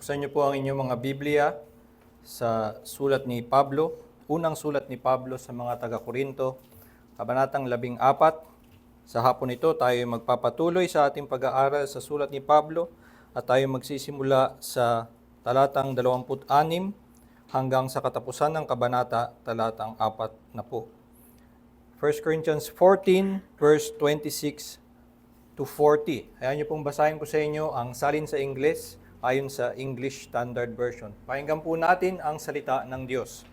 Buksan niyo po ang inyong mga Biblia sa sulat ni Pablo, unang sulat ni Pablo sa mga taga-Korinto, kabanatang 14. Sa hapon ito, tayo magpapatuloy sa ating pag-aaral sa sulat ni Pablo at tayo magsisimula sa talatang 26 hanggang sa katapusan ng kabanata, talatang 4 na po. 1 Corinthians 14, verse 26 to 40. Ayan niyo pong basahin ko sa inyo ang salin sa Ingles ayon sa English Standard Version. Pakinggan po natin ang salita ng Diyos.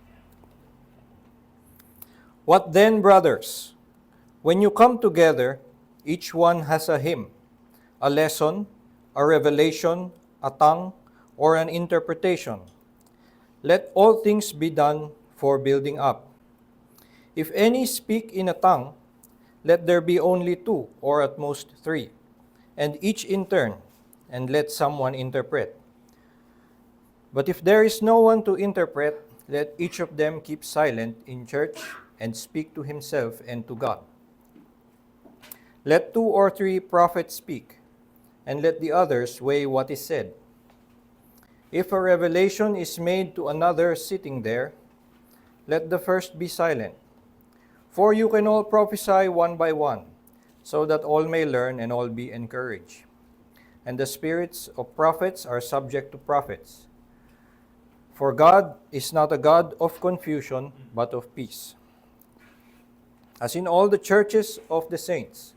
What then, brothers? When you come together, each one has a hymn, a lesson, a revelation, a tongue, or an interpretation. Let all things be done for building up. If any speak in a tongue, let there be only two, or at most three, and each in turn, and let someone interpret. But if there is no one to interpret, let each of them keep silent in church and speak to himself and to God. Let 2 or 3 prophets speak, and let the others weigh what is said. If a revelation is made to another sitting there, let the first be silent. For you can all prophesy one by one, so that all may learn and all be encouraged. And the spirits of prophets are subject to prophets. For God is not a God of confusion, but of peace. As in all the churches of the saints,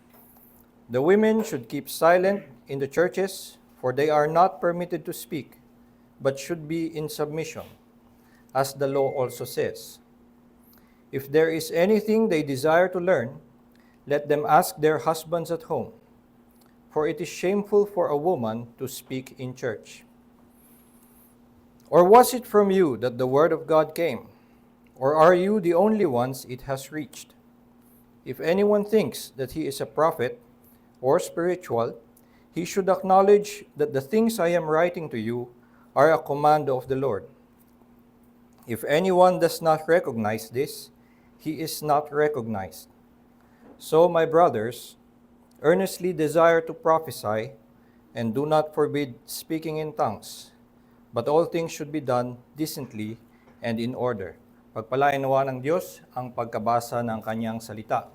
the women should keep silent in the churches, for they are not permitted to speak, but should be in submission, as the law also says. If there is anything they desire to learn, let them ask their husbands at home, for it is shameful for a woman to speak in church. Or was it from you that the word of God came? Or are you the only ones it has reached? If anyone thinks that he is a prophet or spiritual, he should acknowledge that the things I am writing to you are a command of the Lord. If anyone does not recognize this, he is not recognized. So, my brothers, earnestly desire to prophesy, and do not forbid speaking in tongues. But all things should be done decently and in order. Pagpalain nawa ng Diyos ang pagkabasa ng kanyang salita.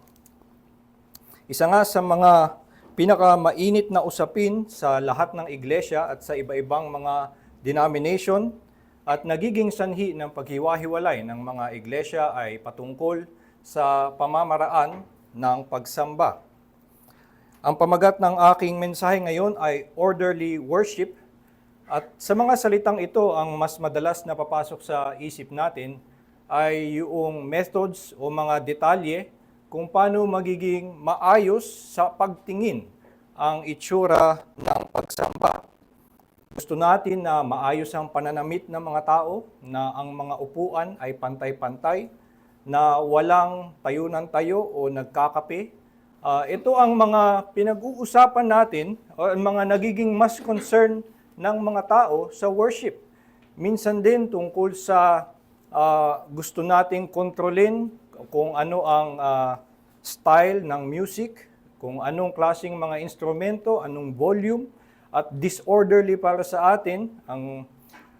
Isa nga sa mga pinakamainit na usapin sa lahat ng iglesia at sa iba-ibang mga denomination at nagiging sanhi ng paghiwa-hiwalay ng mga iglesia ay patungkol sa pamamaraan ng pagsamba. Ang pamagat ng aking mensahe ngayon ay orderly worship, at sa mga salitang ito, ang mas madalas na papasok sa isip natin ay yung methods o mga detalye kung paano magiging maayos sa pagtingin ang itsura ng pagsamba. Gusto natin na maayos ang pananamit ng mga tao, na ang mga upuan ay pantay-pantay, na walang tayo ng tayo o nagkakape. Ito ang mga pinag-uusapan natin o mga nagiging mas concern ng mga tao sa worship. Minsan din tungkol sa gusto nating kontrolin kung ano ang style ng music, kung anong klaseng mga instrumento, anong volume, at disorderly para sa atin.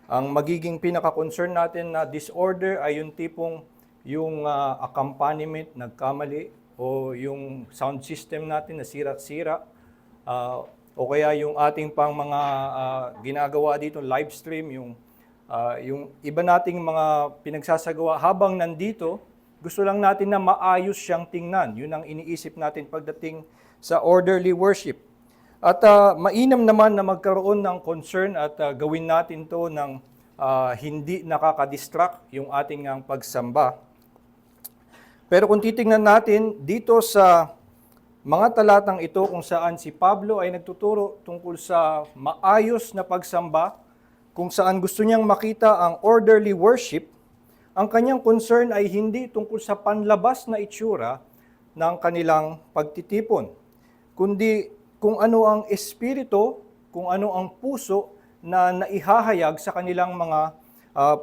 Ang magiging pinaka-concern natin na disorder ay yung tipong yung accompaniment nagkamali, o yung sound system natin na sira-sira, o kaya yung ating pang mga ginagawa dito, live stream, yung iba nating mga pinagsasagawa habang nandito, gusto lang natin na maayos siyang tingnan. Yun ang iniisip natin pagdating sa orderly worship. At mainam naman na magkaroon ng concern at gawin natin to ng hindi nakakadistract yung ating pagsamba. Pero kung titingnan natin dito sa mga talatang ito kung saan si Pablo ay nagtuturo tungkol sa maayos na pagsamba, kung saan gusto niyang makita ang orderly worship, ang kanyang concern ay hindi tungkol sa panlabas na itsura ng kanilang pagtitipon, kundi kung ano ang espiritu, kung ano ang puso na naihahayag sa kanilang mga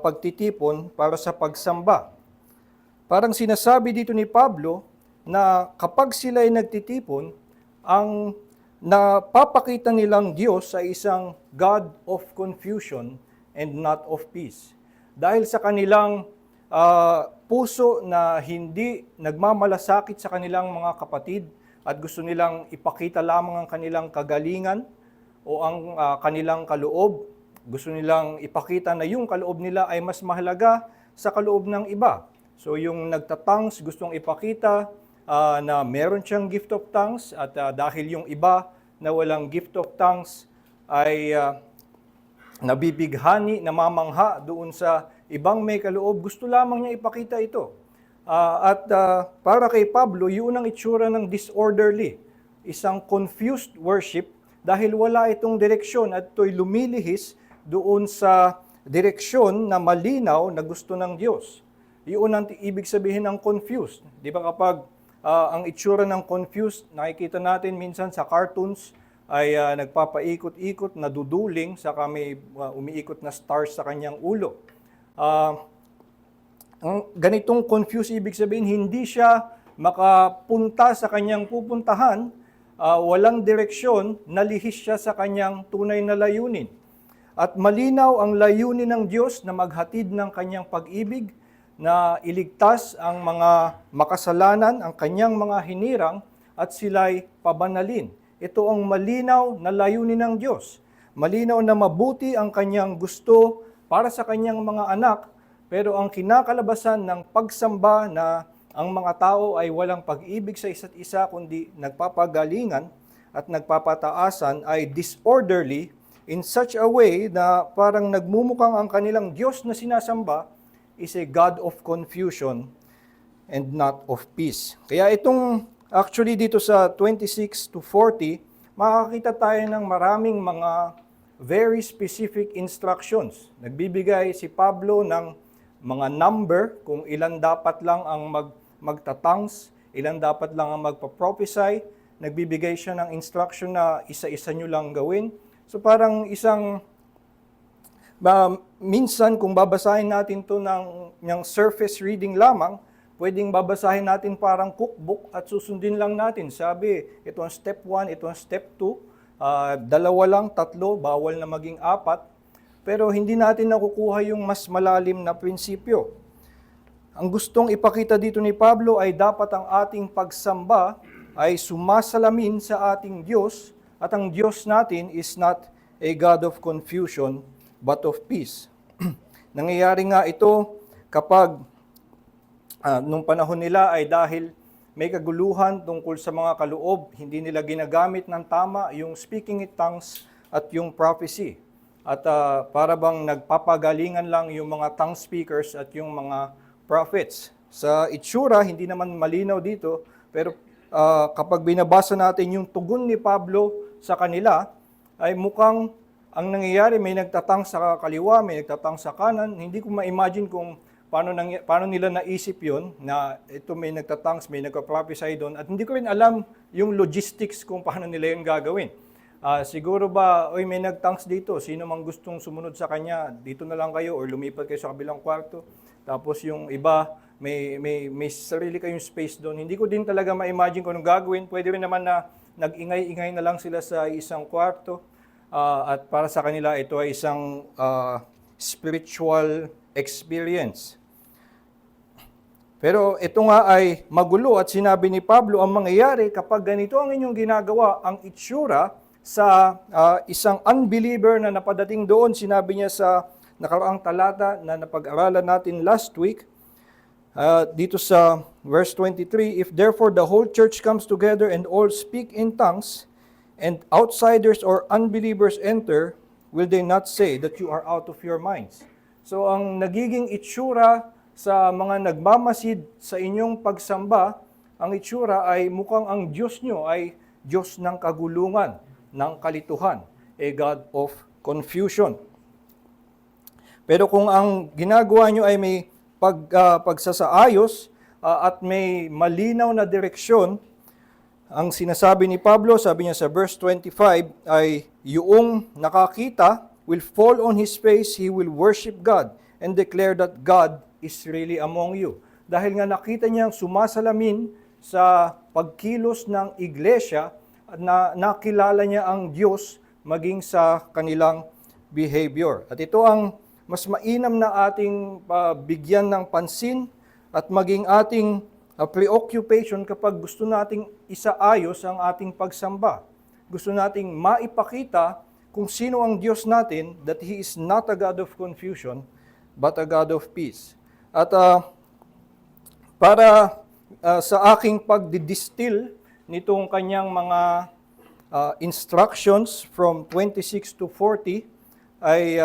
pagtitipon para sa pagsamba. Parang sinasabi dito ni Pablo na kapag sila ay nagtitipon, ang napapakita nilang Diyos ay isang God of confusion and not of peace. Dahil sa kanilang puso na hindi nagmamalasakit sa kanilang mga kapatid at gusto nilang ipakita lamang ang kanilang kagalingan o ang kanilang kaloob, gusto nilang ipakita na yung kaloob nila ay mas mahalaga sa kaloob ng iba. So yung nagtatangs gustong ipakita na meron siyang gift of tongues at dahil yung iba na walang gift of tongues ay nabibighani, namamangha doon sa ibang may kaloob, gusto lamang niya ipakita ito. Para kay Pablo, yun ang itsura ng disorderly, isang confused worship dahil wala itong direksyon at ito'y lumilihis doon sa direksyon na malinaw na gusto ng Diyos. Yun ang ibig sabihin ng confused. Di ba kapag ang itsura ng confused, nakikita natin minsan sa cartoons, ay nagpapaikot-ikot, naduduling, saka may umiikot na stars sa kanyang ulo. Ang ganitong confused, ibig sabihin, hindi siya makapunta sa kanyang pupuntahan, walang direksyon, nalihis siya sa kanyang tunay na layunin. At malinaw ang layunin ng Diyos na maghatid ng kanyang pag-ibig, na iligtas ang mga makasalanan, ang kanyang mga hinirang, at sila'y pabanalin. Ito ang malinaw na layunin ng Diyos. Malinaw na mabuti ang kanyang gusto para sa kanyang mga anak, pero ang kinakalabasan ng pagsamba na ang mga tao ay walang pag-ibig sa isa't isa, kundi nagpapagalingan at nagpapataasan ay disorderly in such a way na parang nagmumukhang ang kanilang Diyos na sinasamba is a God of confusion and not of peace. Kaya itong actually dito sa 26 to 40, makakita tayo ng maraming mga very specific instructions. Nagbibigay si Pablo ng mga number kung ilan dapat lang ang magtatangs, ilan dapat lang ang magpa-prophesy. Nagbibigay siya ng instruction na isa-isa nyo lang gawin. So parang isang minsan kung babasahin natin to ng surface reading lamang, pwedeng babasahin natin parang cookbook at susundin lang natin. Sabi, ito ang step 1, ito ang step 2, dalawa lang, tatlo, bawal na maging 4. Pero hindi natin nakukuha yung mas malalim na prinsipyo. Ang gustong ipakita dito ni Pablo ay dapat ang ating pagsamba ay sumasalamin sa ating Diyos, at ang Diyos natin is not a God of confusion, but of peace. Nangyayari nga ito kapag nung panahon nila ay dahil may kaguluhan tungkol sa mga kaloob, hindi nila ginagamit ng tama yung speaking in tongues at yung prophecy. At para bang nagpapagalingan lang yung mga tongue speakers at yung mga prophets. Sa itsura, hindi naman malinaw dito, pero kapag binabasa natin yung tugon ni Pablo sa kanila, ay mukhang ang nangyayari, may nagtatang sa kaliwa, may nagtatang sa kanan. Hindi ko ma-imagine kung paano nila naisip yon na ito may nagtatangs, may nagpa-prophesy doon. At hindi ko rin alam yung logistics kung paano nila yung gagawin. Siguro ba, may nagtangs dito, sino mang gustong sumunod sa kanya, dito na lang kayo or lumipat kayo sa kabilang kwarto. Tapos yung iba, may sarili kayong space doon. Hindi ko din talaga ma-imagine kung anong gagawin. Pwede rin naman na nag-ingay-ingay na lang sila sa isang kwarto. At para sa kanila, ito ay isang spiritual experience. Pero ito nga ay magulo at sinabi ni Pablo, ang mangyayari kapag ganito ang inyong ginagawa, ang itsura sa isang unbeliever na napadating doon, sinabi niya sa nakaraang talata na napag-aralan natin last week, dito sa verse 23, if therefore the whole church comes together and all speak in tongues, and outsiders or unbelievers enter, will they not say that you are out of your minds? So ang nagiging itsura sa mga nagmamasid sa inyong pagsamba, ang itsura ay mukhang ang Diyos nyo ay Diyos ng kagulungan, ng kalituhan, a God of confusion. Pero kung ang ginagawa nyo ay may pagsasaayos at may malinaw na direksyon, ang sinasabi ni Pablo, sabi niya sa verse 25, ay yung nakakita will fall on his face, he will worship God and declare that God is really among you. Dahil nga nakita niyang sumasalamin sa pagkilos ng iglesia, na nakilala niya ang Diyos maging sa kanilang behavior. At ito ang mas mainam na ating bigyan ng pansin at maging ating preoccupation kapag gusto nating isaayos ang ating pagsamba. Gusto nating maipakita kung sino ang Diyos natin, that He is not a God of confusion, but a God of peace. At para sa aking pagdidistill nitong kanyang mga instructions from 26 to 40, ay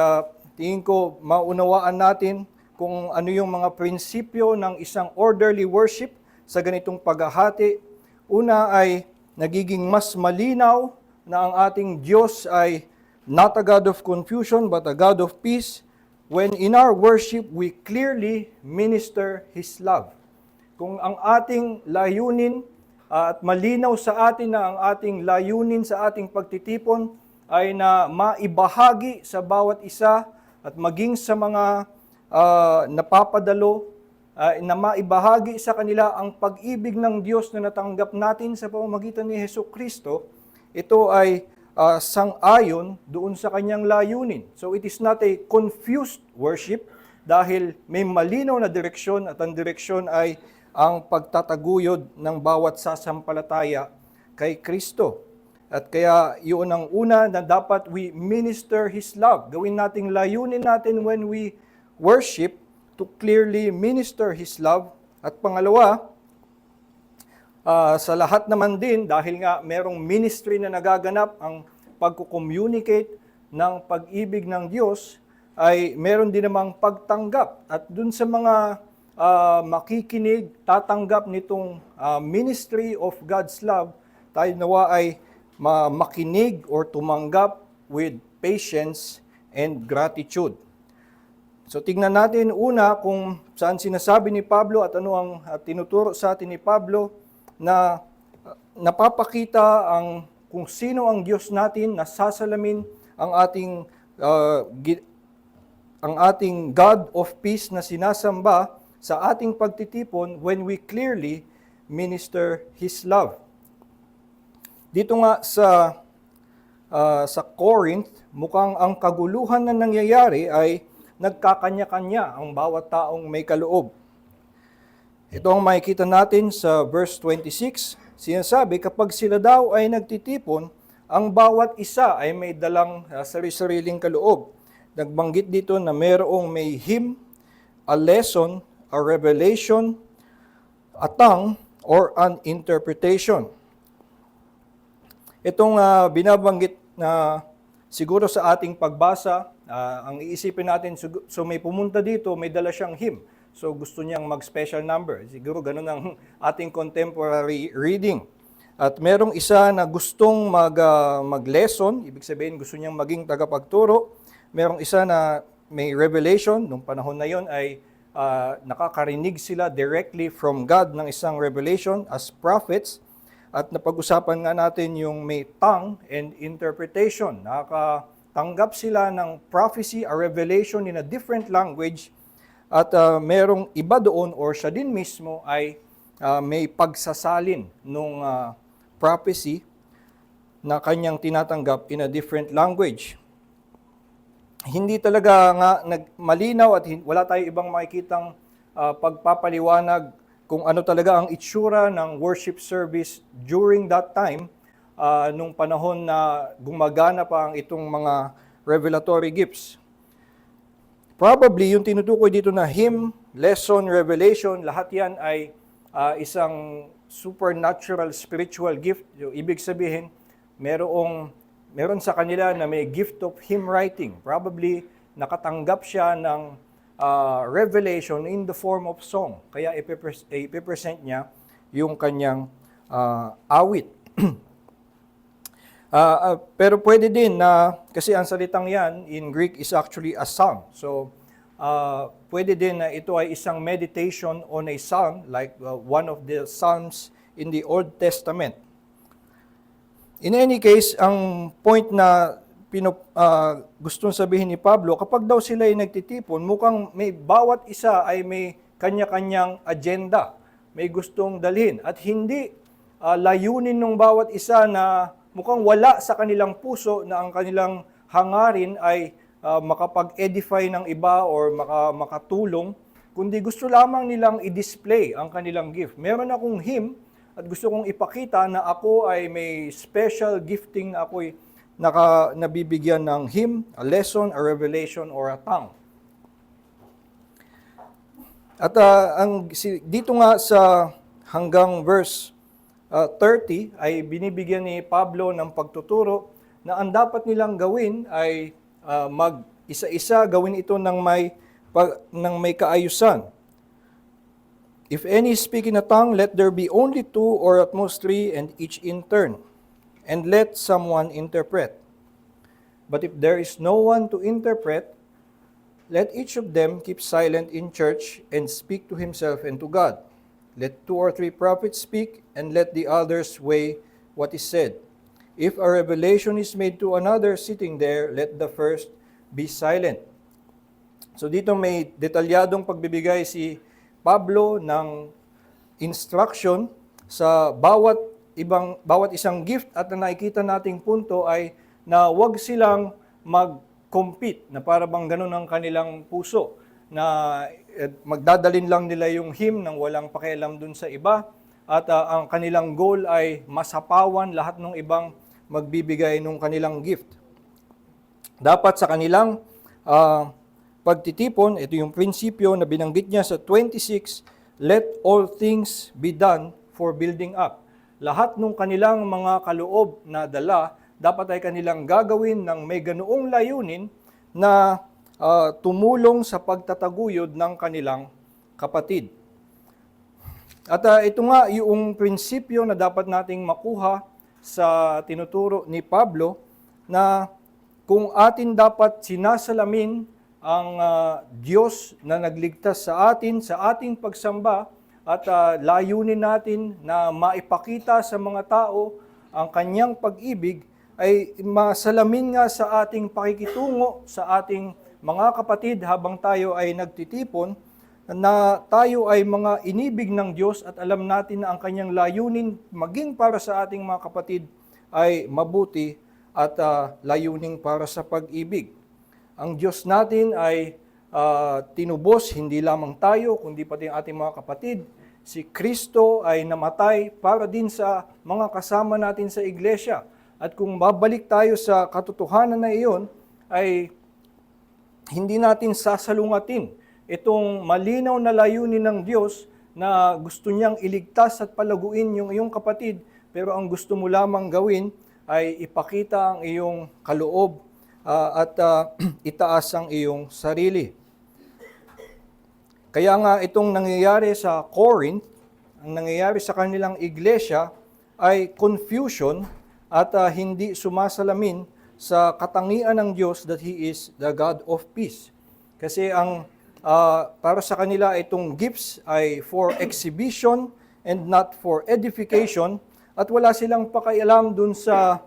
tingin ko maunawaan natin kung ano yung mga prinsipyo ng isang orderly worship sa ganitong paghahati. Una ay nagiging mas malinaw na ang ating Diyos ay not a God of confusion but a God of peace when in our worship we clearly minister His love. Kung ang ating layunin at malinaw sa atin na ang ating layunin sa ating pagtitipon ay na maibahagi sa bawat isa at maging sa mga napapadalo, na maibahagi sa kanila ang pag-ibig ng Diyos na natanggap natin sa pamamagitan ni Hesukristo, ito ay sang-ayon doon sa kanyang layunin. So it is not a confused worship dahil may malinaw na direksyon at ang direksyon ay ang pagtataguyod ng bawat sasampalataya kay Kristo. At kaya yun ang una na dapat we minister His love. Gawin nating layunin natin when we worship to clearly minister His love. At pangalawa, sa lahat naman din, dahil nga merong ministry na nagaganap, ang pagko-communicate ng pag-ibig ng Diyos, ay meron din namang pagtanggap. At dun sa mga makikinig, tatanggap nitong ministry of God's love, tayo nawa ay makinig or tumanggap with patience and gratitude. So tingnan natin una kung saan sinasabi ni Pablo at ano ang tinuturo sa atin ni Pablo na napapakita kung sino ang Diyos natin, nasasalamin ang ating God of peace na sinasamba sa ating pagtitipon when we clearly minister His love. Dito nga sa Corinth, mukhang ang kaguluhan na nangyayari ay nagkakanya-kanya ang bawat taong may kaloob. Ito ang makikita natin sa verse 26. Sinasabi, kapag sila daw ay nagtitipon, ang bawat isa ay may dalang sari-sariling kaloob. Nagbanggit dito na mayroong may hymn, a lesson, a revelation, a tongue, or an interpretation. Itong binabanggit na siguro sa ating pagbasa, ang iisipin natin, so may pumunta dito, may dala siyang hymn. So gusto niyang mag-special number. Siguro ganun ang ating contemporary reading. At merong isa na gustong mag-lesson, ibig sabihin gusto niyang maging tagapagturo. Merong isa na may revelation, nung panahon na yon ay nakakarinig sila directly from God ng isang revelation as prophets. At napag-usapan nga natin yung may tongue and interpretation. Nakakatanggap sila ng prophecy, a revelation in a different language. At merong iba doon or siya din mismo ay may pagsasalin ng prophecy na kanyang tinatanggap in a different language. Hindi talaga nga malinaw at wala tayo ibang makikitang pagpapaliwanag kung ano talaga ang itsura ng worship service during that time, nung panahon na gumagana pa ang itong mga revelatory gifts. Probably, yung tinutukoy dito na hymn, lesson, revelation, lahat yan ay isang supernatural spiritual gift. Yung ibig sabihin, meron sa kanila na may gift of hymn writing. Probably, nakatanggap siya ng revelation in the form of song. Kaya ipipresent niya yung kanyang awit. Pero pwede din na, kasi ang salitang yan in Greek is actually a psalm. So, pwede din na ito ay isang meditation on a psalm, like one of the psalms in the Old Testament. In any case, ang point na gustong sabihin ni Pablo, kapag daw sila ay nagtitipon, mukhang bawat isa ay may kanya-kanyang agenda, may gustong dalhin. At hindi layunin ng bawat isa na mukhang wala sa kanilang puso na ang kanilang hangarin ay makapag-edify ng iba or makatulong, kundi gusto lamang nilang i-display ang kanilang gift. Meron akong hymn at gusto kong ipakita na ako ay may special gifting na ako'y nabibigyan ng hymn, a lesson, a revelation, or a tongue. At dito nga sa hanggang verse 30 ay binibigyan ni Pablo ng pagtuturo na ang dapat nilang gawin ay mag-isa-isa gawin ito ng may kaayusan. If any speak in a tongue, let there be only 2 or at most 3, and each in turn, and let someone interpret. But if there is no one to interpret, let each of them keep silent in church and speak to himself and to God. Let 2 or 3 prophets speak, and let the others weigh what is said. If a revelation is made to another sitting there, let the first be silent. So dito may detalyadong pagbibigay si Pablo ng instruction sa bawat isang gift, at na nakikita nating punto ay na huwag silang mag-compete, na para bang ganun ang kanilang puso, na magdadalin lang nila yung hymn nang walang pakialam dun sa iba, at ang kanilang goal ay masapawan lahat ng ibang magbibigay ng kanilang gift. Dapat sa kanilang pagtitipon, ito yung prinsipyo na binanggit niya sa 26, let all things be done for building up. Lahat ng kanilang mga kaloob na dala, dapat ay kanilang gagawin ng may ganoong layunin na tumulong sa pagtataguyod ng kanilang kapatid. At ito nga yung prinsipyo na dapat nating makuha sa tinuturo ni Pablo, na kung atin dapat sinasalamin ang Diyos na nagligtas sa atin, sa ating pagsamba, at layunin natin na maipakita sa mga tao ang kanyang pag-ibig, ay masalamin nga sa ating pakikitungo sa ating mga kapatid habang tayo ay nagtitipon, na tayo ay mga inibig ng Diyos at alam natin na ang kanyang layunin maging para sa ating mga kapatid ay mabuti at layuning para sa pag-ibig. Ang Diyos natin ay tinubos hindi lamang tayo, kundi pati ang ating mga kapatid. Si Kristo ay namatay para din sa mga kasama natin sa iglesia. At kung babalik tayo sa katotohanan na iyon, ay hindi natin sasalungatin itong malinaw na layunin ng Diyos na gusto niyang iligtas at palaguin yung iyong kapatid, pero ang gusto mo lamang gawin ay ipakita ang iyong kaloob at itaas ang iyong sarili. Kaya nga itong nangyayari sa Corinth, ang nangyayari sa kanilang iglesia ay confusion at hindi sumasalamin sa katangian ng Diyos that He is the God of peace. Kasi ang para sa kanila itong gifts ay for exhibition and not for edification, at wala silang pakialam dun sa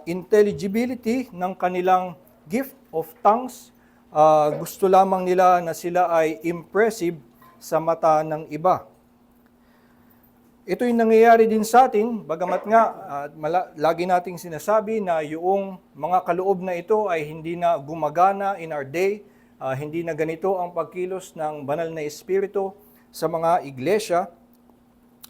intelligibility ng kanilang gift of tongues. Gusto lamang nila na sila ay impressive sa mata ng iba. Ito yung nangyayari din sa atin, bagamat nga lagi nating sinasabi na yung mga kaloob na ito ay hindi na gumagana in our day, hindi na ganito ang pagkilos ng banal na espiritu sa mga iglesia.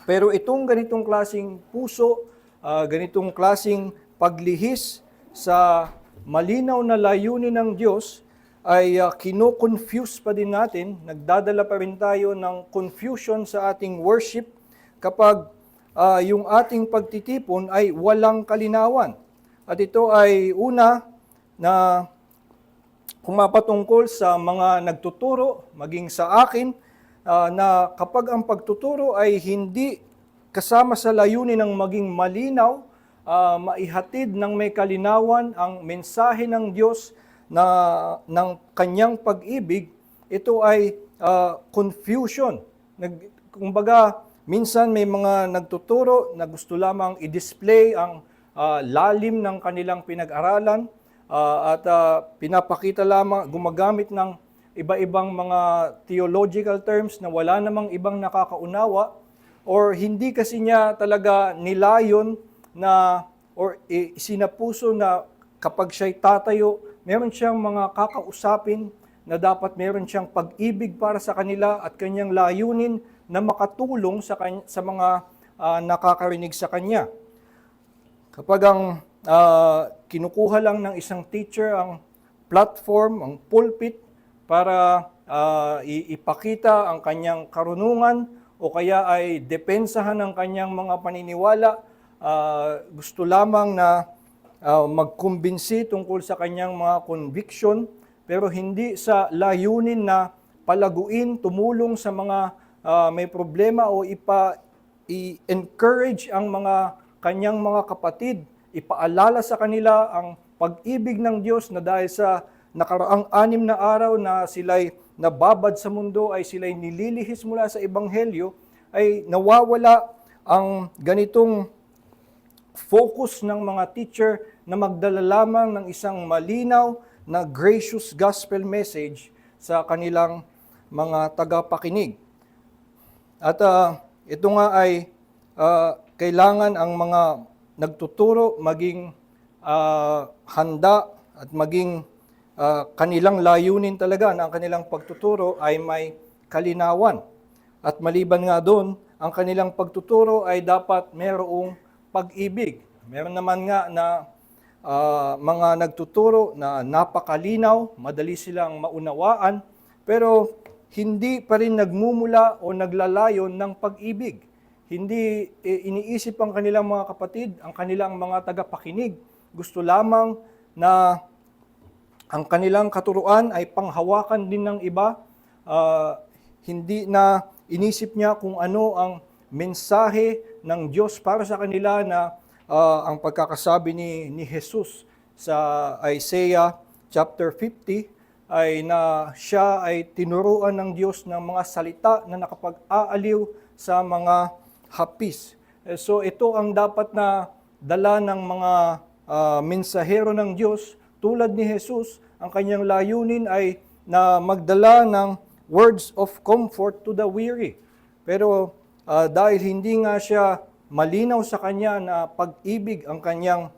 Pero itong ganitong klasing puso, ganitong klasing paglihis sa malinaw na layunin ng Diyos ay kino-confuse pa din natin, nagdadala pa rin tayo ng confusion sa ating worship kapag yung ating pagtitipon ay walang kalinawan. At ito ay una na kumapatungkol sa mga nagtuturo, maging sa akin, na kapag ang pagtuturo ay hindi kasama sa layunin ng maging malinaw, maihatid ng may kalinawan ang mensahe ng Diyos na ng kanyang pag-ibig, ito ay confusion. Kumbaga, minsan may mga nagtuturo na gusto lamang i-display ang lalim ng kanilang pinag-aralan at pinapakita lamang, gumagamit ng iba-ibang mga theological terms na wala namang ibang nakakaunawa, or hindi kasi niya talaga nilayon na or sinapuso na kapag siya'y tatayo, meron siyang mga kakausapin na dapat meron siyang pag-ibig para sa kanila at kanyang layunin na makatulong sa mga nakakarinig sa kanya. Kapag ang kinukuha lang ng isang teacher ang platform, ang pulpit, para ipakita ang kanyang karunungan o kaya ay depensahan ang kanyang mga paniniwala, gusto lamang na magkumbinsi tungkol sa kanyang mga conviction, pero hindi sa layunin na palaguin, tumulong sa mga may problema o i-encourage ang mga kanyang mga kapatid, ipaalala sa kanila ang pag-ibig ng Diyos na dahil sa nakaraang 6 na araw na sila'y nababad sa mundo, ay sila'y nililihis mula sa Ebanghelyo, ay nawawala ang ganitong focus ng mga teacher na magdala lamang ng isang malinaw na gracious gospel message sa kanilang mga tagapakinig. At ito nga ay kailangan ang mga nagtuturo maging handa at maging kanilang layunin talaga na ang kanilang pagtuturo ay may kalinawan. At maliban nga doon, ang kanilang pagtuturo ay dapat mayroong pag-ibig. Meron naman nga na mga nagtuturo na napakalinaw, madali silang maunawaan, pero hindi pa rin nagmumula o naglalayon ng pag-ibig. Hindi iniisip ang kanilang mga kapatid, ang kanilang mga tagapakinig. Gusto lamang na ang kanilang katuruan ay panghawakan din ng iba. Hindi na inisip niya kung ano ang mensahe ng Diyos para sa kanila na ang pagkakasabi ni Jesus sa Isaiah chapter 50 ay na siya ay tinuruan ng Diyos ng mga salita na nakapag-aaliw sa mga hapis. So ito ang dapat na dala ng mga mensahero ng Diyos tulad ni Jesus. Ang kanyang layunin ay na magdala ng words of comfort to the weary. Pero dahil hindi nga siya malinaw sa kanya na pag-ibig ang kanyang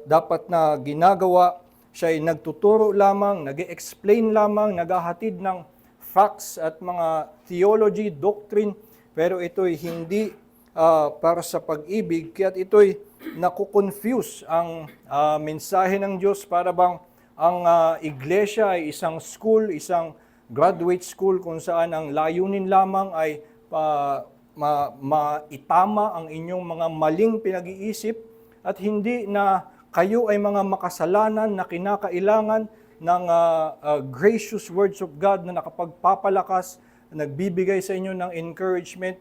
dapat na ginagawa, siya ay nagtuturo lamang, nag-explain lamang, naghahatid ng facts at mga theology, doctrine, pero ito'y hindi para sa pag-ibig, kaya ito'y nakukonfuse ang mensahe ng Diyos para bang ang iglesia ay isang school, isang graduate school kung saan ang layunin lamang ay maitama ang inyong mga maling pinag-iisip at hindi na kayo ay mga makasalanan na kinakailangan ng gracious words of God na nakapagpapalakas, nagbibigay sa inyo ng encouragement,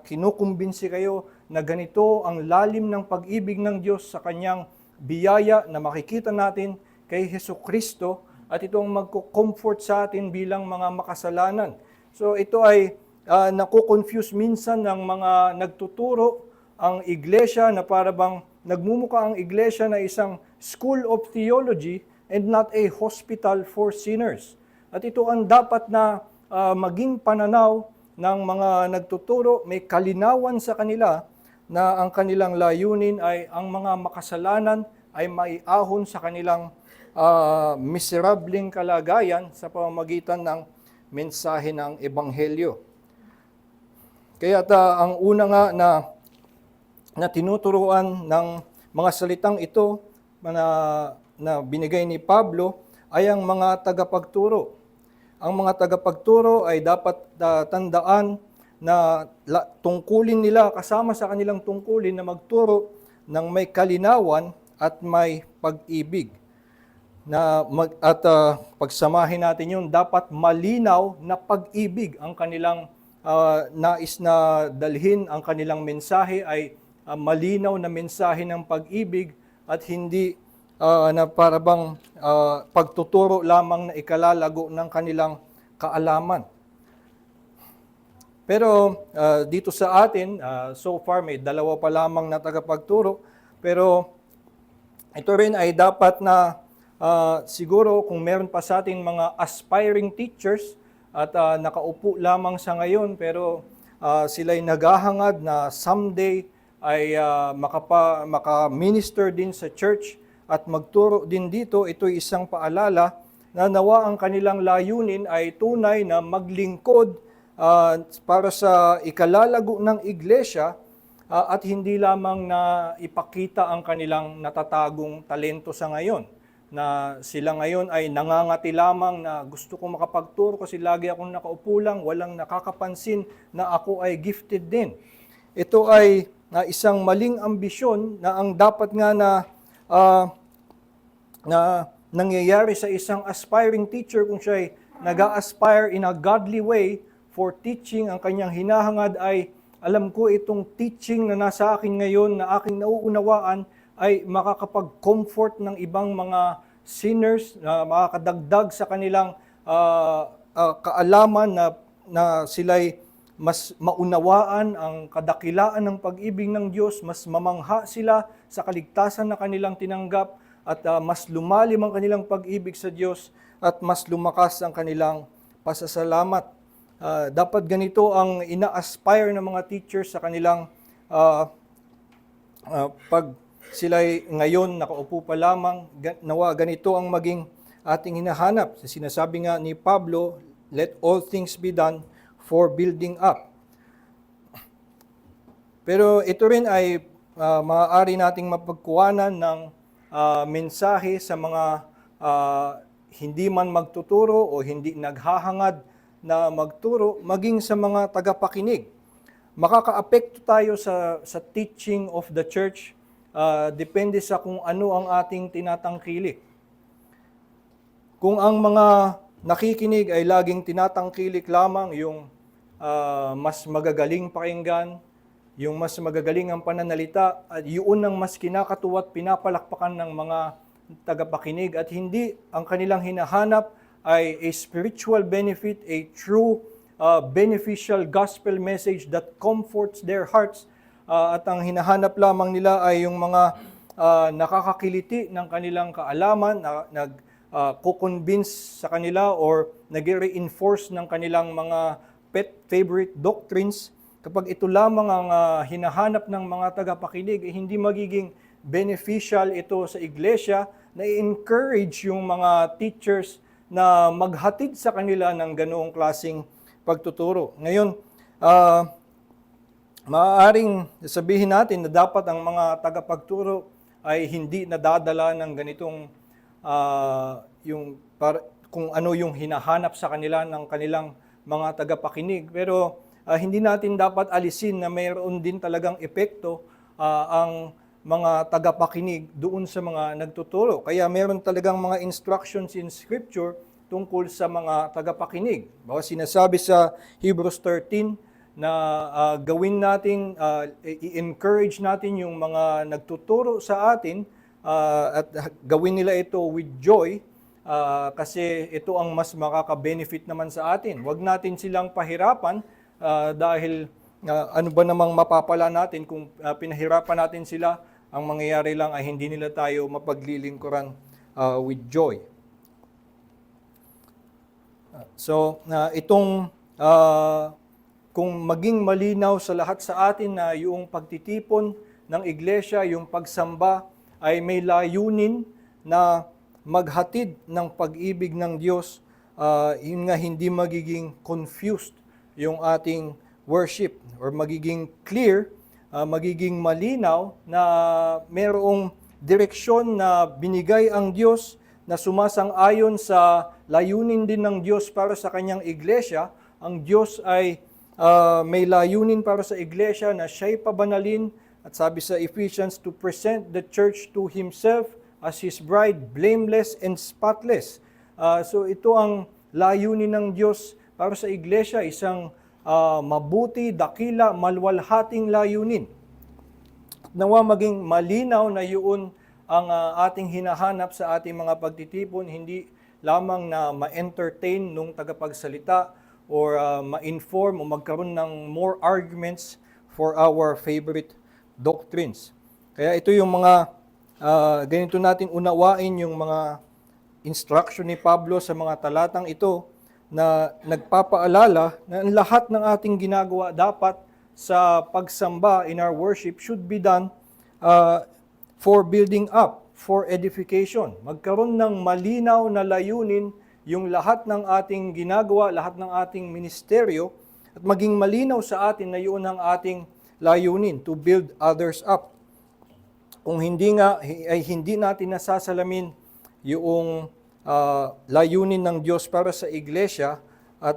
kinukumbinsi kayo na ganito ang lalim ng pag-ibig ng Diyos sa kanyang biyaya na makikita natin kay Hesukristo at ito ang magko-comfort sa atin bilang mga makasalanan. So ito ay nakukonfuse minsan ng mga nagtuturo ang iglesia na para bang nagmumukha ang iglesia na isang school of theology and not a hospital for sinners. At ito ang dapat na maging pananaw ng mga nagtuturo, may kalinawan sa kanila na ang kanilang layunin ay ang mga makasalanan ay maiahon sa kanilang miserableng kalagayan sa pamamagitan ng mensahe ng Ebanghelyo. Kaya ang una nga na tinuturuan ng mga salitang ito na binigay ni Pablo ay ang mga tagapagturo. Ang mga tagapagturo ay dapat tandaan na tungkulin nila kasama sa kanilang tungkulin na magturo ng may kalinawan at may pag-ibig. Pagsamahin natin yun, dapat malinaw na pag-ibig ang kanilang nais na dalhin, ang kanilang mensahe ay malinaw na mensahe ng pag-ibig at hindi na parabang pagtuturo lamang na ikalalago ng kanilang kaalaman. Pero dito sa atin, so far may 2 pa lamang na tagapagturo, pero ito rin ay dapat na siguro kung meron pa sa atin mga aspiring teachers at nakaupo lamang sa ngayon pero sila'y naghahangad na someday ay maka-minister din sa church at magturo din dito. Ito'y isang paalala na nawa ang kanilang layunin ay tunay na maglingkod para sa ikalalago ng iglesia at hindi lamang na ipakita ang kanilang natatagong talento sa ngayon. Na sila ngayon ay nangangati lamang na gusto kong makapagturo kasi lagi akong nakaupo lang, walang nakakapansin na ako ay gifted din. Ito ay isang maling ambisyon na ang dapat nga na nangyayari sa isang aspiring teacher kung siya ay nag-aspire in a godly way for teaching. Ang kanyang hinahangad ay, alam ko itong teaching na nasa akin ngayon na aking nauunawaan ay makakapag-comfort ng ibang mga sinners, na makakadagdag sa kanilang kaalaman na sila'y mas maunawaan ang kadakilaan ng pag-ibig ng Diyos, mas mamangha sila sa kaligtasan na kanilang tinanggap, at mas lumalim ang kanilang pag-ibig sa Diyos, at mas lumakas ang kanilang pasasalamat. Dapat ganito ang ina-aspire ng mga teachers sa kanilang pag sila'y ngayon nakaupo pa lamang. Nawa ganito ang maging ating hinahanap. Sinasabi nga ni Pablo, let all things be done for building up. Pero ito rin ay maaari nating mapagkuhanan ng mensahe sa mga hindi man magtuturo o hindi naghahangad na magturo, maging sa mga tagapakinig. Makakaapekto tayo sa teaching of the church, depende sa kung ano ang ating tinatangkilik. Kung ang mga nakikinig ay laging tinatangkilik lamang yung mas magagaling pakinggan, yung mas magagaling ang pananalita, at yun ang mas kinakatuwa at pinapalakpakan ng mga tagapakinig, at hindi ang kanilang hinahanap ay a spiritual benefit, a true beneficial gospel message that comforts their hearts, at ang hinahanap lamang nila ay yung mga nakakakiliti ng kanilang kaalaman, nag-convince sa kanila or nag-reinforce ng kanilang mga pet favorite doctrines. Kapag ito lamang ang hinahanap ng mga tagapakinig, hindi magiging beneficial ito sa iglesia, na i-encourage yung mga teachers na maghatid sa kanila ng ganoong klaseng pagtuturo. Ngayon, maaaring sabihin natin na dapat ang mga tagapagturo ay hindi nadadala ng ganitong kung ano yung hinahanap sa kanila ng kanilang mga tagapakinig. Pero hindi natin dapat alisin na mayroon din talagang epekto ang mga tagapakinig doon sa mga nagtuturo. Kaya meron talagang mga instructions in Scripture tungkol sa mga tagapakinig. Bawa sinasabi sa Hebrews 13 na gawin natin, i-encourage natin yung mga nagtuturo sa atin at gawin nila ito with joy kasi ito ang mas makaka-benefit naman sa atin. Huwag natin silang pahirapan dahil ano ba namang mapapala natin kung pinahirapan natin sila. Ang mangyayari lang ay hindi nila tayo mapaglilingkuran with joy. So, itong kung maging malinaw sa lahat sa atin na yung pagtitipon ng iglesia, yung pagsamba, ay may layunin na maghatid ng pag-ibig ng Diyos, yun nga hindi magiging confused yung ating worship or magiging clear, magiging malinaw na mayroong direksyon na binigay ang Diyos na sumasang-ayon sa layunin din ng Diyos para sa kanyang iglesia. Ang Diyos ay may layunin para sa iglesia na siya'y pabanalin, at sabi sa Ephesians, to present the church to Himself as His bride, blameless and spotless. So ito ang layunin ng Diyos para sa iglesia, isang mabuti, dakila, malwalhating layunin. Nawa maging malinaw na yun ang ating hinahanap sa ating mga pagtitipon, hindi lamang na ma-entertain nung tagapagsalita or ma-inform o magkaroon ng more arguments for our favorite doctrines. Kaya ito yung mga ganito natin unawain yung mga instruction ni Pablo sa mga talatang ito, na nagpapaalala na ang lahat ng ating ginagawa dapat sa pagsamba in our worship should be done uh, for building up, for edification. Magkaroon ng malinaw na layunin yung lahat ng ating ginagawa, lahat ng ating ministeryo, at maging malinaw sa atin na yun ang ating layunin, to build others up. Kung hindi nga, ay hindi natin nasasalamin yung layunin ng Diyos para sa iglesia at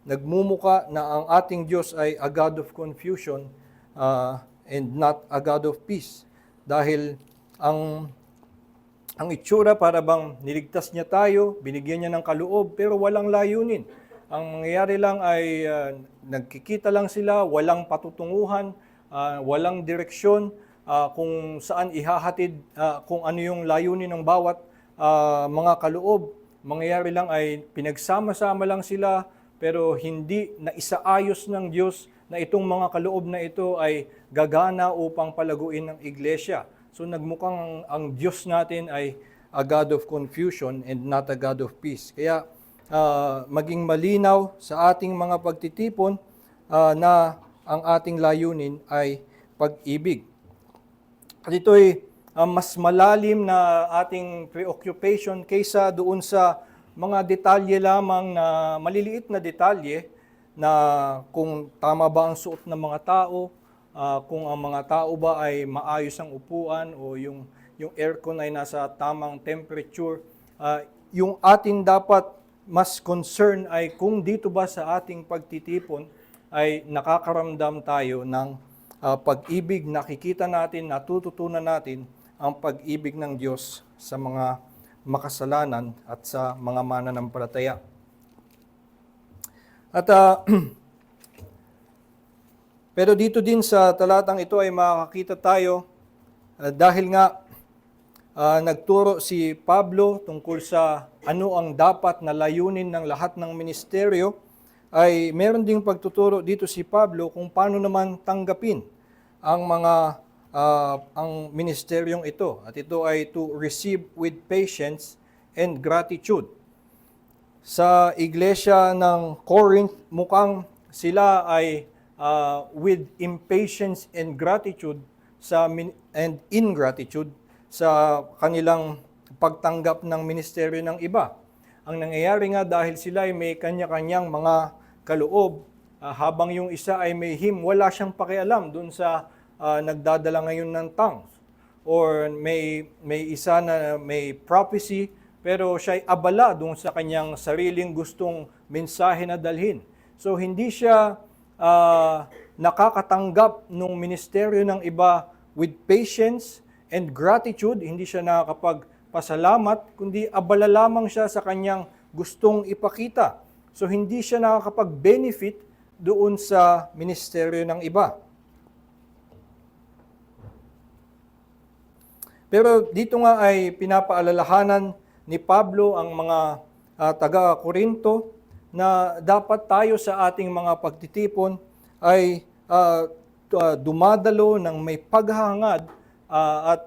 nagmumuka na ang ating Diyos ay a God of confusion and not a God of peace. Dahil ang itsura para bang niligtas niya tayo, binigyan niya ng kaloob, pero walang layunin. Ang mangyayari lang ay nagkikita lang sila, walang patutunguhan, walang direksyon, kung saan ihahatid, kung ano yung layunin ng bawat mga kaloob. Mangyayari lang ay pinagsama-sama lang sila, pero hindi na isaayos ng Diyos na itong mga kaloob na ito ay gagana upang palaguin ng iglesia. So nagmukhang ang Diyos natin ay a God of confusion and not a God of peace. Kaya maging malinaw sa ating mga pagtitipon na ang ating layunin ay pag-ibig. At ito'y mas malalim na ating preoccupation kaysa doon sa mga detalye lamang na maliliit na detalye na kung tama ba ang suot ng mga tao, kung ang mga tao ba ay maayos ang upuan o yung aircon ay nasa tamang temperature. Yung ating dapat mas concern ay kung dito ba sa ating pagtitipon ay nakakaramdam tayo ng pag-ibig, nakikita natin, natututunan natin ang pag-ibig ng Diyos sa mga makasalanan at sa mga mananampalataya. At pero dito din sa talatang ito ay makakita tayo dahil nga nagturo si Pablo tungkol sa ano ang dapat na layunin ng lahat ng ministeryo, ay meron ding pagtuturo dito si Pablo kung paano naman tanggapin ang ang ministeryong ito. At ito ay to receive with patience and gratitude. Sa iglesia ng Corinth, mukhang sila ay with impatience and gratitude and ingratitude sa kanilang pagtanggap ng ministeryo ng iba. Ang nangyayari nga dahil sila ay may kanya-kanyang mga kaloob, habang yung isa ay may wala siyang pakialam dun sa nagdadala ngayon ng tongues. Or may isa na may prophecy, pero siya ay abala dun sa kanyang sariling gustong mensahe na dalhin. So hindi siya nakakatanggap ng ministeryo ng iba with patience and gratitude, hindi siya nakakapagpasalamat, kundi abala lamang siya sa kanyang gustong ipakita. So hindi siya nakakapag-benefit doon sa ministeryo ng iba. Pero dito nga ay pinapaalalahanan ni Pablo ang mga taga-Korinto na dapat tayo sa ating mga pagtitipon ay dumadalo ng may paghahangad at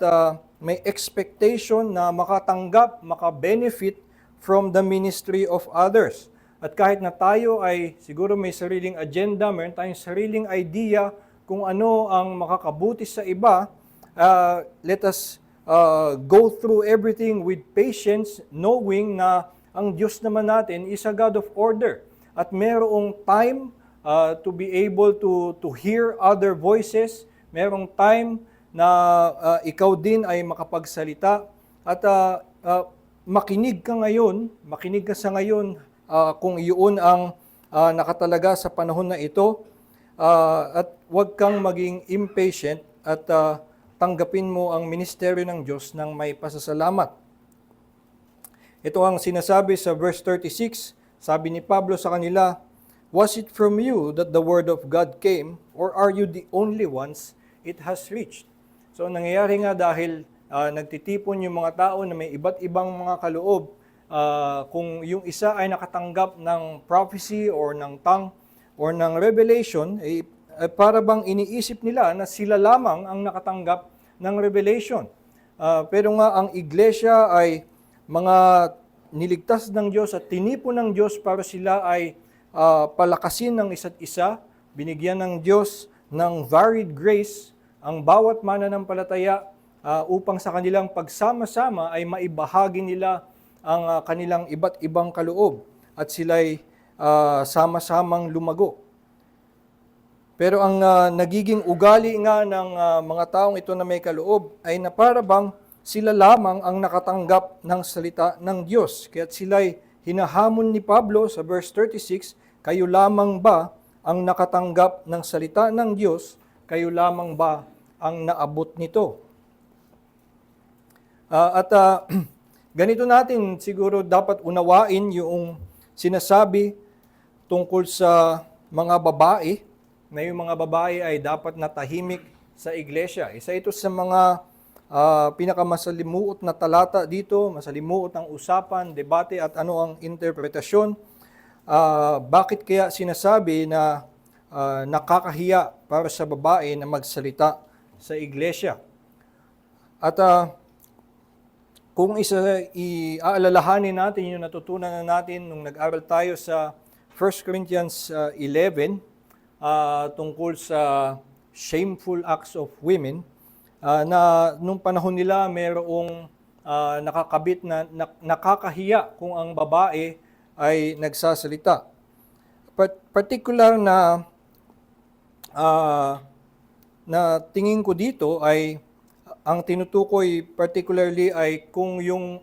may expectation na makatanggap, makabenefit from the ministry of others. At kahit na tayo ay siguro may sariling agenda, meron tayong sariling idea kung ano ang makakabuti sa iba, let us go through everything with patience, knowing na ang Diyos naman natin is a God of order. At merong time to be able to hear other voices, merong time na ikaw din ay makapagsalita at makinig ka sa ngayon kung iyon ang nakatalaga sa panahon na ito, at huwag kang maging impatient at tanggapin mo ang ministeryo ng Diyos ng may pasasalamat. Ito ang sinasabi sa verse 36, sabi ni Pablo sa kanila, "Was it from you that the word of God came, or are you the only ones it has reached?" So nangyayari nga dahil nagtitipon yung mga tao na may iba't ibang mga kaloob, kung yung isa ay nakatanggap ng prophecy or ng tongue or ng revelation, para bang iniisip nila na sila lamang ang nakatanggap ng revelation. Pero nga ang iglesia ay mga niligtas ng Diyos at tinipon ng Diyos para sila ay palakasin ng isa't isa, binigyan ng Diyos ng varied grace ang bawat mananampalataya upang sa kanilang pagsama-sama ay maibahagi nila ang kanilang iba't ibang kaloob at sila'y sama-samang lumago. Pero ang nagiging ugali nga ng mga taong ito na may kaloob ay na para bang sila lamang ang nakatanggap ng salita ng Diyos. Kaya't sila'y hinahamon ni Pablo sa verse 36, kayo lamang ba ang nakatanggap ng salita ng Diyos? Kayo lamang ba ang naabot nito? Ganito natin siguro dapat unawain yung sinasabi tungkol sa mga babae, na yung mga babae ay dapat natahimik sa iglesia. Isa ito sa mga pinakamasalimuot na talata dito, masalimuot ang usapan, debate at ano ang interpretasyon. Bakit kaya sinasabi na nakakahiya para sa babae na magsalita sa iglesia? At kung iaalalahanin natin yung natutunan natin nung nag-aral tayo sa 1 Corinthians 11, tungkol sa shameful acts of women, na nung panahon nila mayroong nakakabit na nakakahiya kung ang babae ay nagsasalita. Particular na tingin ko dito ay ang tinutukoy particularly ay kung yung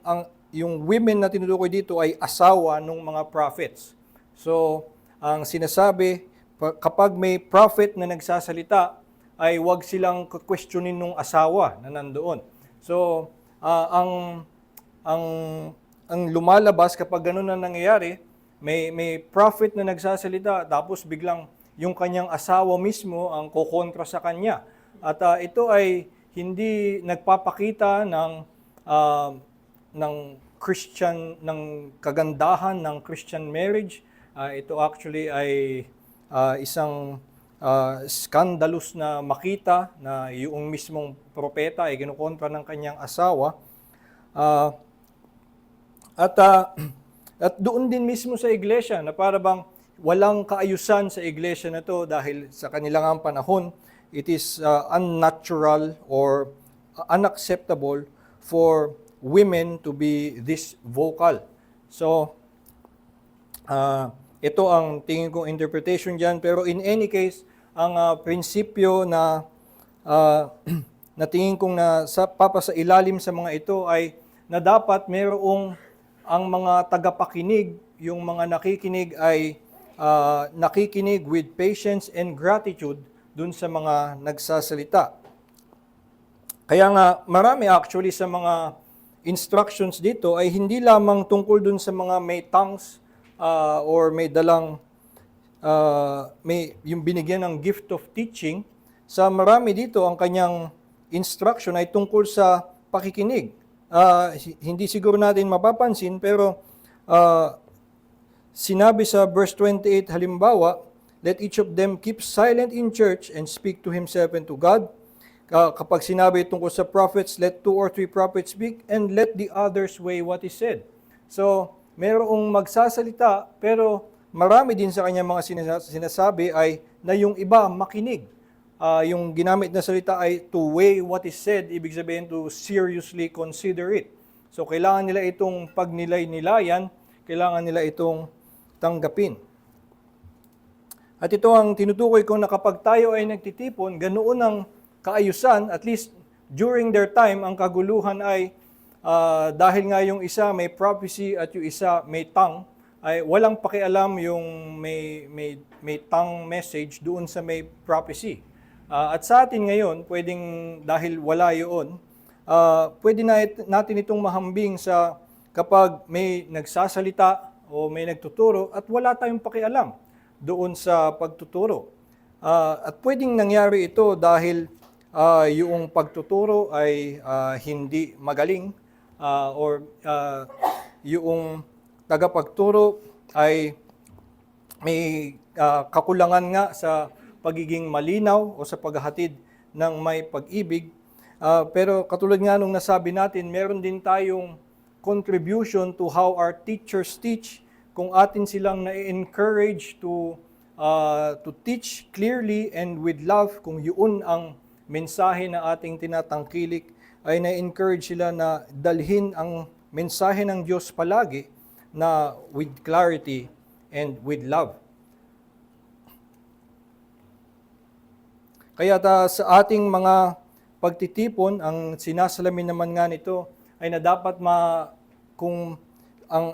women na tinutukoy dito ay asawa ng mga prophets. So, ang sinasabi, kapag may prophet na nagsasalita, ay wag silang questionin ng asawa na nandoon. So, ang lumalabas kapag ganun na nangyayari, may prophet na nagsasalita, tapos biglang yung kanyang asawa mismo ang kokontra sa kanya. At ito ay hindi nagpapakita ng Christian, ng kagandahan ng Christian marriage. Ito actually ay isang scandalous na makita na yung mismong propeta ay kinukontra ng kanyang asawa. At doon din mismo sa iglesia na para bang walang kaayusan sa iglesia na to dahil sa kanilang panahon, it is unnatural or unacceptable for women to be this vocal. So, ito ang tingin kong interpretation dyan. Pero in any case, ang prinsipyo na tingin kong papasa ilalim sa mga ito ay na dapat mayroong ang mga tagapakinig, yung mga nakikinig ay nakikinig with patience and gratitude dun sa mga nagsasalita. Kaya nga marami actually sa mga instructions dito ay hindi lamang tungkol dun sa mga may tongues, or may dalang yung binigyan ng gift of teaching. Sa marami dito ang kanyang instruction ay tungkol sa pakikinig. Hindi siguro natin mapapansin pero sinabi sa verse 28 halimbawa, let each of them keep silent in church and speak to himself and to God. Kapag sinabi tungkol sa prophets, let 2 or 3 prophets speak and let the others weigh what is said. So, mayroong magsasalita, pero marami din sa kanya mga sinasabi ay na yung iba makinig. Yung ginamit na salita ay to weigh what is said, ibig sabihin to seriously consider it. So kailangan nila itong pagnilay-nilayan, kailangan nila itong tanggapin. At ito ang tinutukoy ko na kapag tayo ay nagtitipon, ganoon ang kaayusan, at least during their time, ang kaguluhan ay dahil nga yung isa may prophecy at yung isa may tongue, ay walang pakialam yung may tongue message doon sa may prophecy. At sa atin ngayon, pwedeng dahil wala yun, pwede natin itong mahambing sa kapag may nagsasalita o may nagtuturo at wala tayong pakialam doon sa pagtuturo. At pwedeng nangyari ito dahil yung pagtuturo ay hindi magaling, or yung tagapagturo ay may kakulangan nga sa pagiging malinaw o sa paghahatid ng may pag-ibig. Pero katulad nga nung nasabi natin, meron din tayong contribution to how our teachers teach. Kung atin silang na-encourage to to teach clearly and with love, kung yun ang mensahe na ating tinatangkilik, ay na-encourage sila na dalhin ang mensahe ng Diyos palagi na with clarity and with love. Kaya sa ating mga pagtitipon, ang sinasalamin naman nga nito ay na dapat kung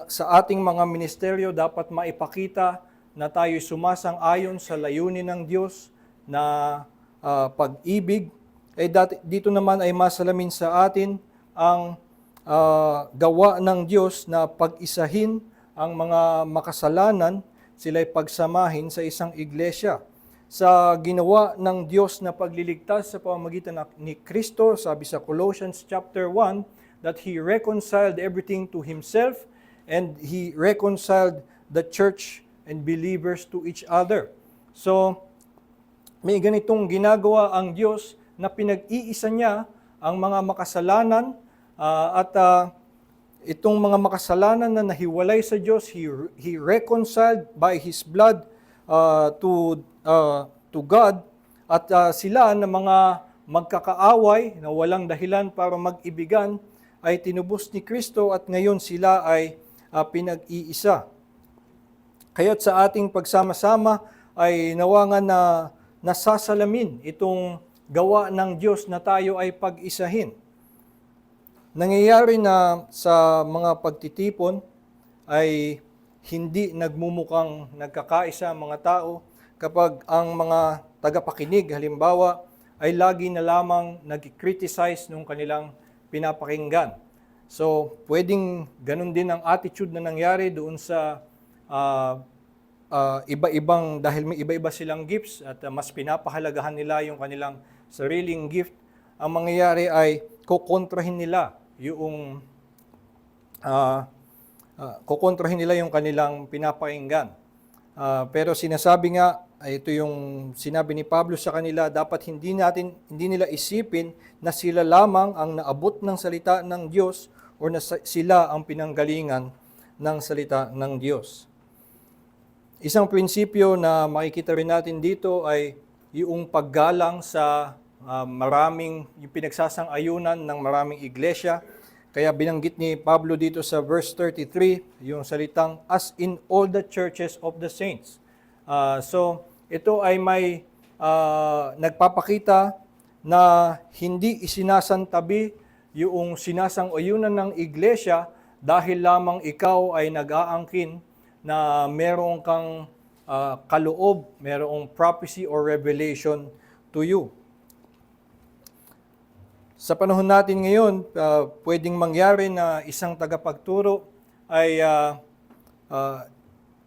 sa ating mga ministeryo dapat maipakita na tayo sumasang-ayon sa layunin ng Diyos na pag-ibig, dito naman ay masalamin sa atin ang gawa ng Diyos na pag-isahin ang mga makasalanan, sila'y pagsamahin sa isang iglesia. Sa ginawa ng Diyos na pagliligtas sa pamamagitan ni Kristo, sabi sa Colossians chapter 1, that He reconciled everything to Himself and He reconciled the church and believers to each other. So, may ganitong ginagawa ang Diyos na pinag-iisa niya ang mga makasalanan at itong mga makasalanan na nahiwalay sa Diyos, He reconciled by His blood to God, at sila na mga magkakaaway na walang dahilan para mag-ibigan ay tinubos ni Kristo at ngayon sila ay pinag-iisa. Kaya't sa ating pagsama-sama ay nawa nga na nasasalamin itong gawa ng Diyos na tayo ay pag-isahin. Nangyayari na sa mga pagtitipon ay hindi nagmumukhang nagkakaisa ang mga tao kapag ang mga tagapakinig, halimbawa, ay lagi na lamang nag-criticize nung kanilang pinapakinggan. So, pwedeng ganun din ang attitude na nangyari doon sa iba-ibang, dahil may iba-iba silang gifts at mas pinapahalagahan nila yung kanilang sariling gift. Ang mangyayari ay kukontrahin nila yung kanilang pinapakinggan. Pero sinasabi nga, ito yung sinabi ni Pablo sa kanila, dapat hindi nila isipin na sila lamang ang naabot ng salita ng Diyos o na sila ang pinanggalingan ng salita ng Diyos. Isang prinsipyo na makikita rin natin dito ay yung paggalang sa yung pinagsasang-ayunan ng maraming iglesia. Kaya binanggit ni Pablo dito sa verse 33, yung salitang, as in all the churches of the saints. So, ito ay may nagpapakita na hindi isinasantabi yung sinasang-ayunan ng iglesia dahil lamang ikaw ay nag-aangkin na meron kang kaloob, merong prophecy or revelation to you. Sa panahon natin ngayon, pwedeng mangyari na isang tagapagturo ay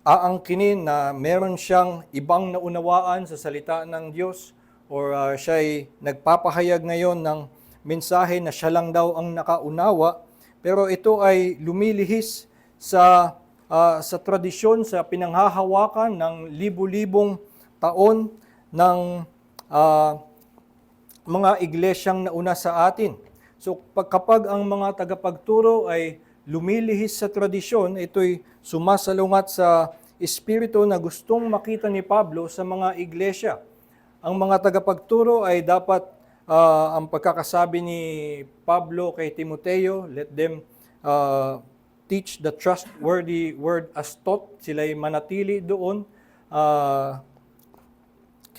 aangkinin na meron siyang ibang naunawaan sa salita ng Diyos or siya'y nagpapahayag ngayon ng mensahe na siya lang daw ang nakaunawa, pero ito ay lumilihis sa tradisyon, sa pinanghahawakan ng libu-libong taon ng mga iglesyang nauna sa atin. So kapag ang mga tagapagturo ay lumilihis sa tradisyon, ito'y sumasalungat sa espiritu na gustong makita ni Pablo sa mga iglesia. Ang mga tagapagturo ay dapat, ang pagkakasabi ni Pablo kay Timoteo, let them teach the trustworthy word as taught. Sila'y manatili doon.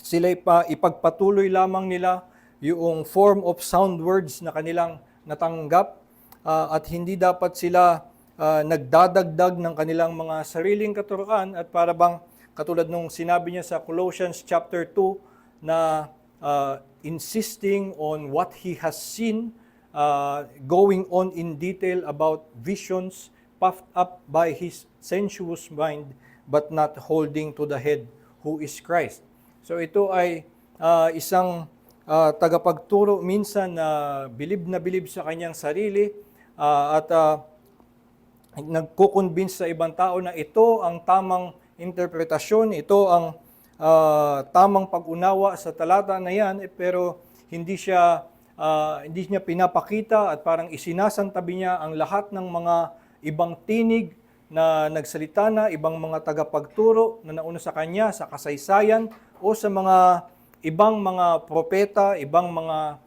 Sila'y ipagpatuloy lamang nila yung form of sound words na kanilang natanggap at hindi dapat sila nagdadagdag ng kanilang mga sariling katuruan at para bang katulad nung sinabi niya sa Colossians chapter 2 na insisting on what he has seen, going on in detail about visions puffed up by his sensuous mind but not holding to the head who is Christ. So ito ay isang tagapagturo minsan na bilib sa kanyang sarili at nagko-convince sa ibang tao na ito ang tamang interpretasyon, ito ang tamang pag-unawa sa talata na yan, pero hindi niya pinapakita at parang isinasantabi niya ang lahat ng mga ibang tinig na nagsalita na, ibang mga tagapagturo na nauna sa kanya sa kasaysayan o sa mga ibang mga propeta, ibang mga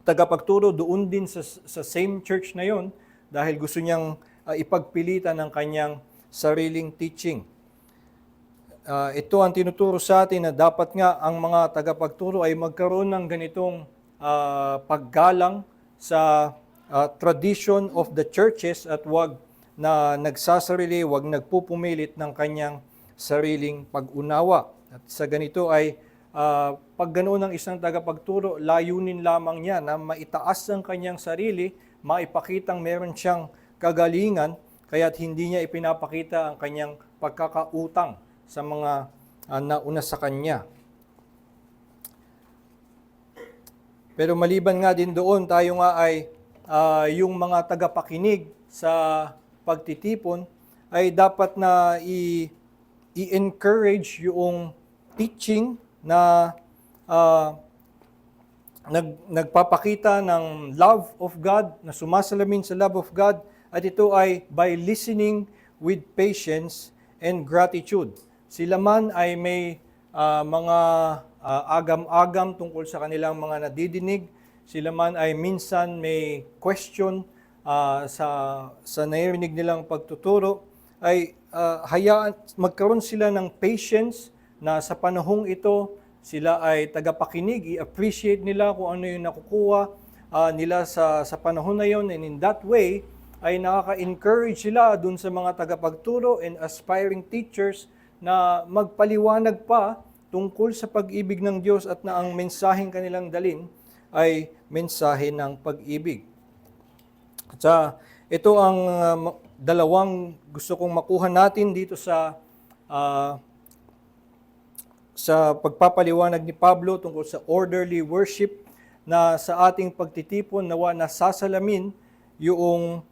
tagapagturo doon din sa same church na yon dahil gusto niyang ipagpilitan ng kanyang sariling teaching. Ito ang tinuturo sa atin na dapat nga ang mga tagapagturo ay magkaroon ng ganitong paggalang sa tradition of the churches at wag na nagsasarili, wag nagpupumilit ng kanyang sariling pag-unawa. At sa ganito ay pag ganoon ng isang tagapagturo, layunin lamang niya na maitaas ang kanyang sarili, maipakitang meron siyang kagalingan, kaya't hindi niya ipinapakita ang kanyang pagkakautang sa mga nauna sa kanya. Pero maliban nga din doon, tayo nga ay yung mga tagapakinig sa pagtitipon ay dapat na i-encourage yung teaching na nagpapakita ng love of God, na sumasalamin sa love of God, at ito ay by listening with patience and gratitude. Sila man ay may mga agam-agam tungkol sa kanilang mga nadidinig, sila man ay minsan may question sa naririnig nilang pagtuturo, ay hayaan magkaroon sila ng patience na sa panahong ito sila ay tagapakinig, i-appreciate nila kung ano yung nakukuha nila sa panahon na yon, and in that way ay nakaka-encourage sila dun sa mga tagapagturo and aspiring teachers na magpaliwanag pa tungkol sa pag-ibig ng Diyos at na ang mensaheng kanilang dalin ay mensahe ng pag-ibig. At ito ang dalawang gusto kong makuha natin dito sa pagpapaliwanag ni Pablo tungkol sa orderly worship, na sa ating pagtitipon nawa nasasalamin yung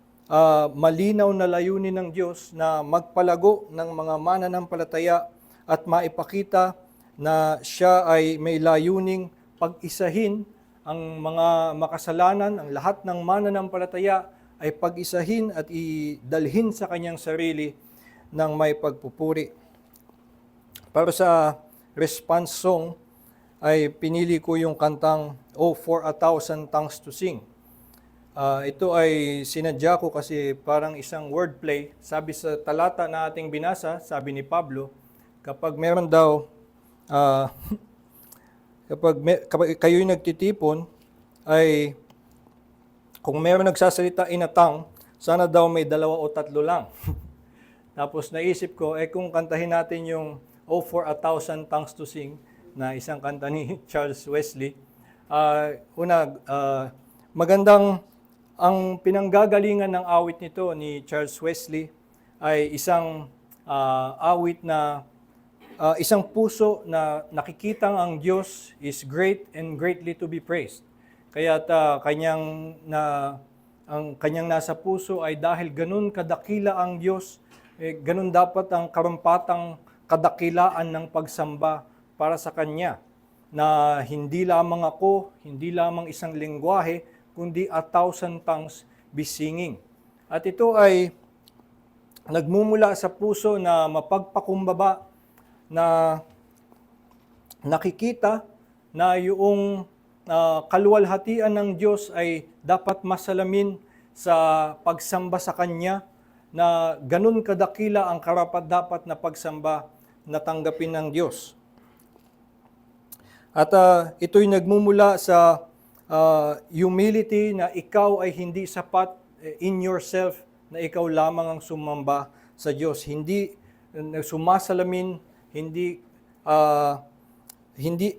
malinaw na layunin ng Diyos na magpalago ng mga mananampalataya at maipakita na siya ay may layuning pag-isahin ang mga makasalanan, ang lahat ng mananampalataya ay pag-isahin at idalhin sa kanyang sarili ng may pagpupuri. Para sa response song ay pinili ko yung kantang "Oh, for 1,000 tongues to sing." Ito ay sinadya ko kasi parang isang wordplay. Sabi sa talata na ating binasa, sabi ni Pablo, kapag meron daw kapag kayo'y nagtitipon, ay kung meron nagsasalita in a tongue, sana daw may 2 o 3 lang. Tapos naisip ko, kung kantahin natin yung "Oh, for 1,000 tongues to sing" na isang kanta ni Charles Wesley, magandang ang pinanggagalingan ng awit nito ni Charles Wesley ay isang awit na isang puso na nakikitang ang Diyos is great and greatly to be praised. Kaya't ang kanyang nasa puso ay dahil ganun kadakila ang Diyos, ganun dapat ang karampatang kadakilaan ng pagsamba para sa Kanya, na hindi lamang ako, hindi lamang isang lengguwahe, kundi 1,000 tongues be singing. At ito ay nagmumula sa puso na mapagpakumbaba, na nakikita na yung kaluwalhatian ng Diyos ay dapat masalamin sa pagsamba sa Kanya, na ganun kadakila ang karapat-dapat na pagsamba na tanggapin ng Diyos. At ito'y nagmumula sa humility, na ikaw ay hindi sapat in yourself, na ikaw lamang ang sumamba sa Diyos. Hindi sumasalamin, hindi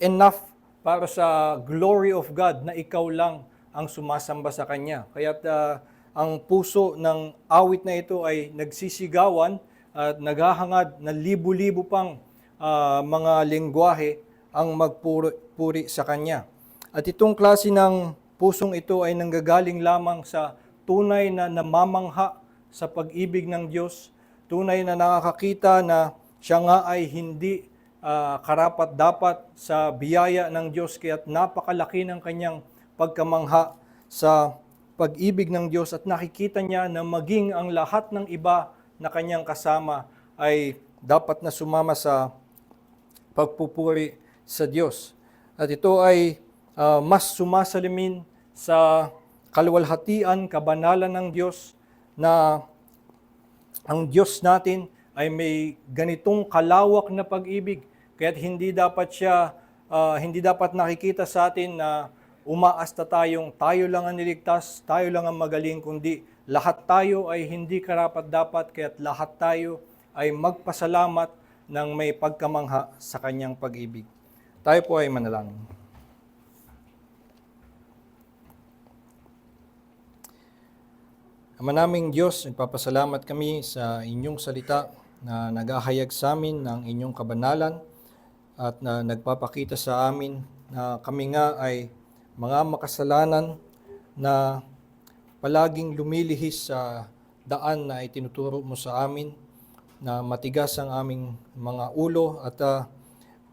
enough para sa glory of God na ikaw lang ang sumasamba sa Kanya. Kaya't ang puso ng awit na ito ay nagsisigawan at naghahangad na libu-libu pang mga lengguwahe ang magpuri sa Kanya. At itong klase ng pusong ito ay nanggagaling lamang sa tunay na namamangha sa pag-ibig ng Diyos, tunay na nakakakita na siya nga ay hindi karapat-dapat sa biyaya ng Diyos, kaya't napakalaki ng kanyang pagkamangha sa pag-ibig ng Diyos at nakikita niya na maging ang lahat ng iba na kanyang kasama ay dapat na sumama sa pagpupuri sa Diyos. At ito ay mas sumasalamin sa kaluwalhatian, kabanalan ng Diyos, na ang Diyos natin ay may ganitong kalawak na pag-ibig. Kaya't hindi dapat nakikita sa atin na umaasta tayong tayo lang ang niligtas, tayo lang ang magaling, kundi lahat tayo ay hindi karapat-dapat, kaya't lahat tayo ay magpasalamat ng may pagkamangha sa kanyang pag-ibig. Tayo po ay manalangin. Ama naming Diyos, nagpapasalamat kami sa inyong salita na naghahayag sa amin ng inyong kabanalan at na nagpapakita sa amin na kami nga ay mga makasalanan na palaging lumilihis sa daan na itinuturo mo sa amin, na matigas ang aming mga ulo at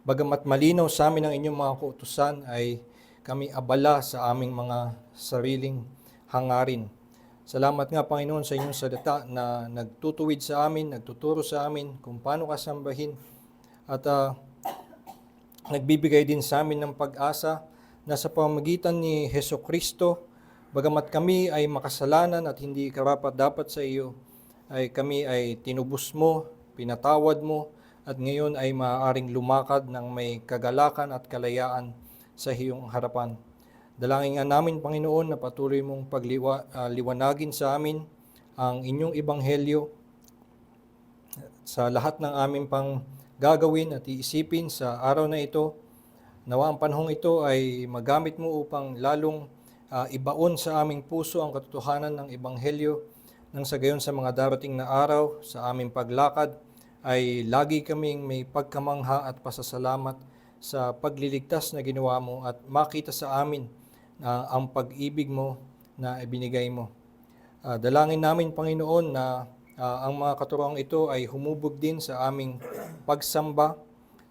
bagamat malinaw sa amin ang inyong mga kautusan ay kami abala sa aming mga sariling hangarin. Salamat nga Panginoon sa inyong salita na nagtutuwid sa amin, nagtuturo sa amin kung paano kasambahin at nagbibigay din sa amin ng pag-asa na sa pamamagitan ni Hesukristo, bagamat kami ay makasalanan at hindi karapat-dapat sa iyo, ay kami ay tinubos mo, pinatawad mo, at ngayon ay maaaring lumakad ng may kagalakan at kalayaan sa iyong harapan. Dalangin nga namin, Panginoon, na patuloy mong pagliwanagin sa amin ang inyong ebanghelyo sa lahat ng aming pang gagawin at iisipin sa araw na ito. Nawa ang panahong ito ay magamit mo upang lalong ibaon sa aming puso ang katotohanan ng ebanghelyo, nang sa gayon sa mga darating na araw sa aming paglakad ay lagi kaming may pagkamangha at pasasalamat sa pagliligtas na ginawa mo at makita sa amin ang pag-ibig mo na ibinigay mo. Dalangin namin, Panginoon, na ang mga katuroang ito ay humubog din sa aming pagsamba,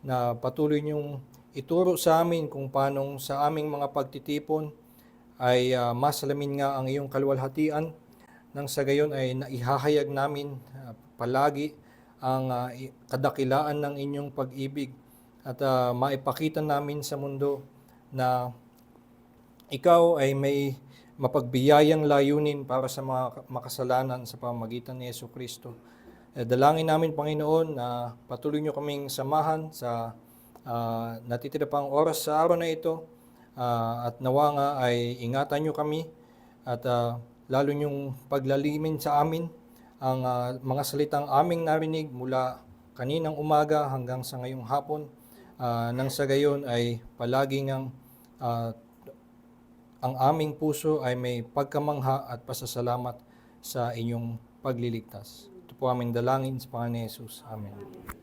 na patuloy niyong ituro sa amin kung paanong sa aming mga pagtitipon ay masalamin nga ang iyong kaluwalhatian, nang sa gayon ay naihahayag namin palagi ang kadakilaan ng inyong pag-ibig at maipakita namin sa mundo na ikaw ay may mapagbiyayang layunin para sa mga makasalanan sa pamamagitan ni Hesukristo. Dalangin namin, Panginoon, na patuloy niyo kaming samahan sa natitira pang oras sa araw na ito, at nawa nga ay ingatan niyo kami at lalo niyong paglalimin sa amin ang mga salitang aming narinig mula kaninang umaga hanggang sa ngayong hapon, nang sa gayon ay palaging ang aming puso ay may pagkamangha at pasasalamat sa inyong pagliligtas. Ito po aming dalangin sa Panginoon Jesus. Amen.